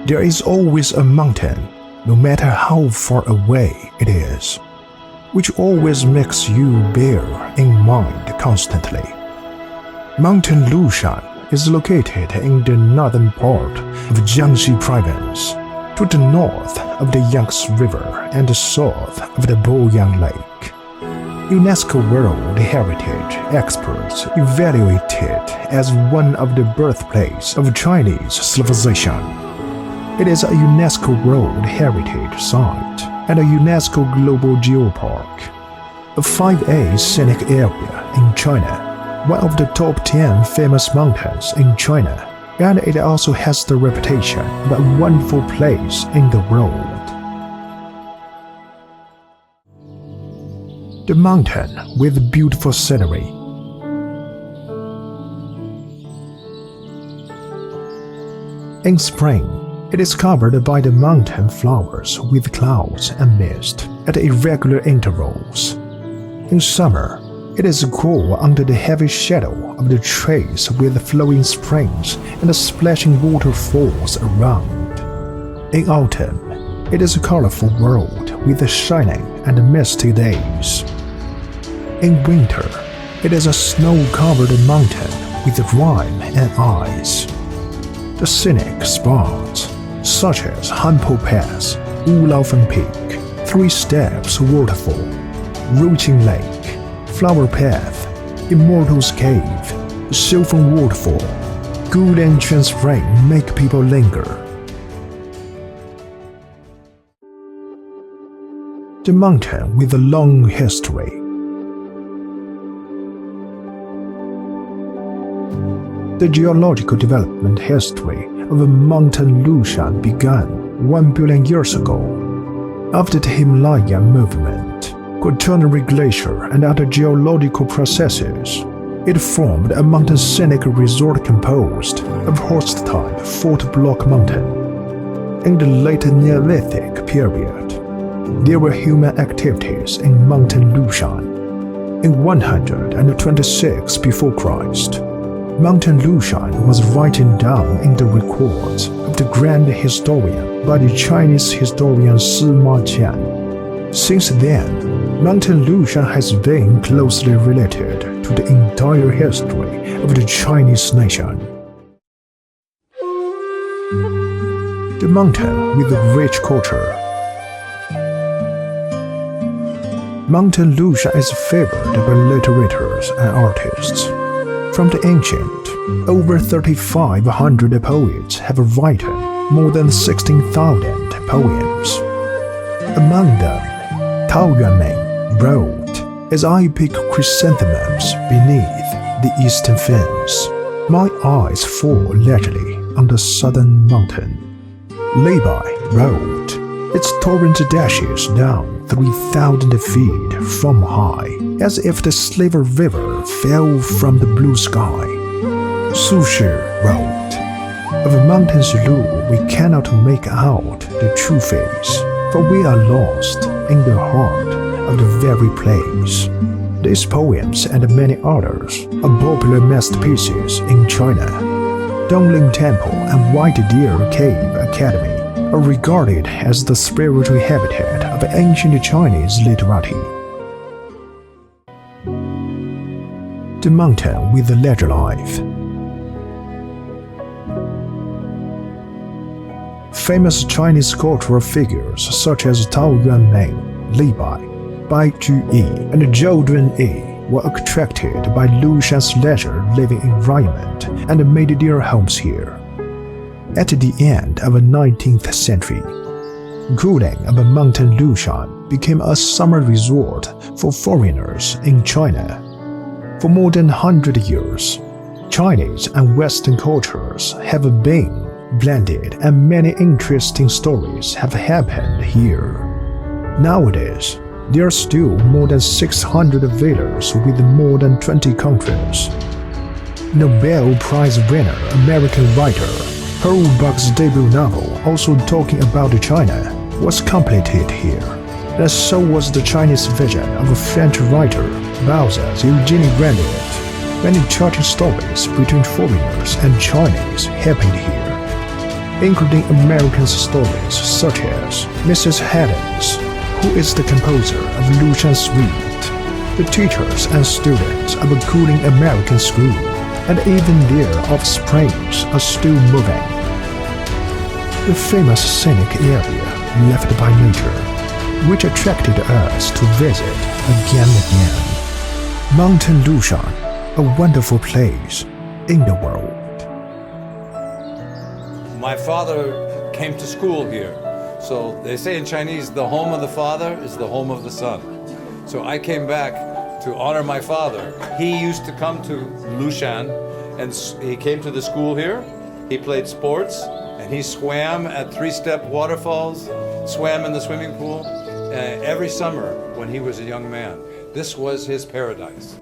There is always a mountain, no matter how far away it is, which always makes you bear in mind constantly. Mountain Lushan is located in the northern part of Jiangxi province, to the north of the Yangtze River and the south of the Boyang Lake. UNESCO World Heritage experts evaluate it as one of the birthplaces of Chinese civilization. It is a UNESCO World Heritage Site and a UNESCO Global Geopark, a 5A scenic area in China, one of the top 10 famous mountains in China, and it also has the reputation of a wonderful place in the world. The mountain with beautiful scenery. In spring, it is covered by the mountain flowers with clouds and mist at irregular intervals. In summer, it is cool under the heavy shadow of the trees with flowing springs and splashing waterfalls around. In autumn, it is a colorful world with shining and misty days. In winter, it is a snow-covered mountain with rime and ice. The scenic spots, such as Hanpo Pass, Wulaufen Peak, Three Steps Waterfall, Ruqing Lake, Flower Path, Immortals Cave, Xiufeng Waterfall, Guling Spring make people linger. The mountain with a long history. The geological development history of Mountain Lushan began 1 billion years ago. After the Himalayan movement, Quaternary Glacier and other geological processes, it formed a mountain scenic resort composed of horse-type fault-block mountain. In the late Neolithic period, there were human activities in Mountain Lushan. In 126 before Christ, Mountain Lushan was written down in the records of the Grand Historian by the Chinese historian Sima Qian. Since then, Mountain Lushan has been closely related to the entire history of the Chinese nation. The mountain with a rich culture. Mountain Lushan is favored by literators and artists. From the ancient, over 3,500 poets have written more than 16,000 poems. Among them, Tao Yuanming wrote, "As I pick chrysanthemums beneath the eastern fence, my eyes fall leisurely on the southern mountain." Li Bai wrote, "Its torrent dashes down 3,000 feet from high, as if the Silver River fell from the blue sky." Su Shi wrote, "Of Mountains Lu we cannot make out the true face, for we are lost in the heart of the very place." These poems and many others are popular masterpieces in China. Dongling Temple and White Deer Cave Academy are regarded as the spiritual habitat of ancient Chinese literati. The mountain with the leisure life. Famous Chinese cultural figures such as Tao Yuanming, Li Bai, Bai Juyi, and Zhou Dunyi were attracted by Lushan's leisure living environment and made their homes here. At the end of the 19th century, Guling of Mountain Lushan became a summer resort for foreigners in China. For more than 100 years, Chinese and Western cultures have been blended and many interesting stories have happened here. Nowadays, there are still more than 600 villas with more than 20 countries. Nobel Prize winner American writer Pearl Buck's debut novel, also talking about China, was completed here, and so was the Chinese version of a French writer Balzac's Eugenie Grandier. Many touching stories between foreigners and Chinese happened here. including American stories such as Mrs. Haddon's, who is the composer of Lushan Suite, the teachers and students of a Guling American school, and even their offsprings are still moving. The famous scenic area left by nature, which attracted us to visit again and again. Mountain Lushan, a wonderful place in the world. My father came to school here. So they say in Chinese, the home of the father is the home of the son. So I came back to honor my father. He used to come to Lushan, and he came to the school here. He played sports, and he swam at three-step waterfalls, swam in the swimming pool every summer when he was a young man. This was his paradise.